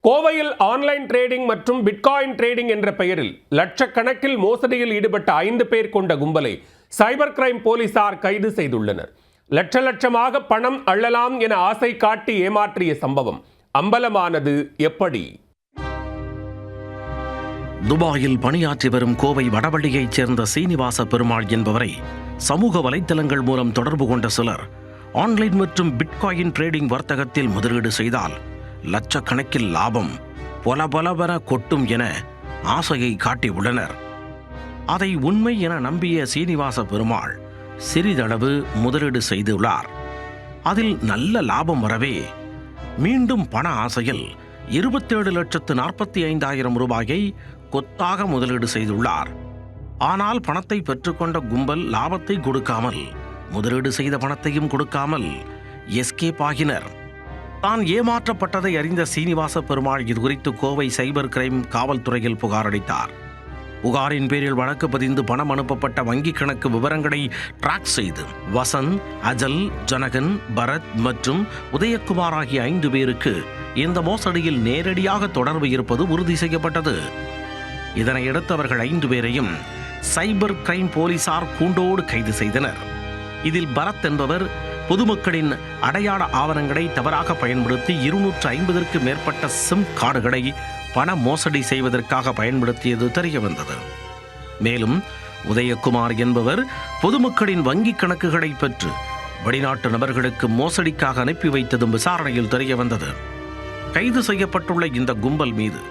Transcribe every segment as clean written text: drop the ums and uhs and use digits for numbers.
கோவையில் online trading மற்றும் bitcoin trading என்ற பெயரில் லட்சக்கணக்கில் மோசடியில் ஈடுபட்ட 5 பேர் கொண்ட கும்பலை சைபர் கிரைம் போலீசார் கைது செய்துள்ளனர். லட்சமாக பணம் அள்ளலாம் என ஆசை காட்டி ஏமாற்றிய சம்பவம் அம்பலமானது எப்படி? துபாயில் பணியாற்றி வரும் கோவை வடவள்ளியைச் சேர்ந்த சீனிவாச பெருமாள் என்பவரை சமூக வலைத்தளங்கள் மூலம் தொடர்பு கொண்ட சிலர் ஆன்லைன் மற்றும் பிட்காயின் ட்ரேடிங் வர்த்தகத்தில் முதலீடு செய்தால் லட்சக்கணக்கில் லாபம் பொலபொலவென கொட்டும் என ஆசையை காட்டியுள்ளனர். அதை உண்மை என நம்பிய சீனிவாச பெருமாள் சிறிதளவு முதலீடு செய்துள்ளார். அதில் நல்ல லாபம் வரவே மீண்டும் பண ஆசையில் 27,45,000 ரூபாயை கொத்தாக முதலீடு செய்துள்ளார். ஆனால் பணத்தை பெற்றுக்கொண்ட கும்பல் லாபத்தை கொடுக்காமல் முதலீடு செய்த பணத்தையும் கொடுக்காமல் எஸ்கேப் ஆகினர். தான் ஏமாற்றப்பட்டதை அறிந்த சீனிவாச பெருமாள் இதுகுறித்து கோவை சைபர் கிரைம் காவல்துறையில் புகார் அளித்தார். புகாரின் பேரில் வழக்கு பதிந்து பணம் அனுப்பப்பட்ட வங்கி கணக்கு விவரங்களை டிராக் செய்து வசந்த், அஜல், ஜனகன், பரத் மற்றும் உதயகுமார் ஆகிய 5 பேருக்கு இந்த மோசடியில் நேரடியாக தொடர்பு இருப்பது உறுதி செய்யப்பட்டது. இதனையடுத்து அவர்கள் 5 பேரையும் சைபர் கிரைம் போலீசார் கூண்டோடு கைது செய்தனர். இதில் பரத் என்பவர் பொதுமக்களின் அடையாள ஆவணங்களை தவறாக பயன்படுத்தி 250க்கும் மேற்பட்ட சிம் கார்டுகளை பண மோசடி செய்வதற்காக பயன்படுத்தியது தெரியவந்தது. மேலும் உதயகுமார் என்பவர் பொதுமக்களின் வங்கி கணக்குகளை பெற்று வெளிநாட்டு நபர்களுக்கு மோசடிக்காக அனுப்பி வைத்ததும் விசாரணையில் தெரியவந்தது. கைது செய்யப்பட்டுள்ள இந்த கும்பல் மீது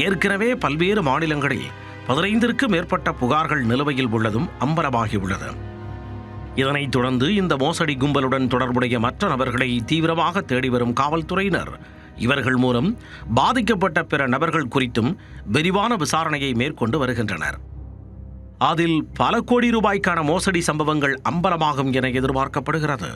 ஏற்கனவே பல்வேறு மாநிலங்களில் 15க்கும் மேற்பட்ட புகார்கள் நிலுவையில் உள்ளதும் அம்பலமாகியுள்ளது. இதனைத் தொடர்ந்து இந்த மோசடி கும்பலுடன் தொடர்புடைய மற்ற நபர்களை தீவிரமாக தேடி வரும் காவல்துறையினர் இவர்கள் மூலம் பாதிக்கப்பட்ட பிற நபர்கள் குறித்தும் விரிவான விசாரணையை மேற்கொண்டு வருகின்றனர். அதில் பல கோடி ரூபாய்க்கான மோசடி சம்பவங்கள் அம்பலமாகும் என எதிர்பார்க்கப்படுகிறது.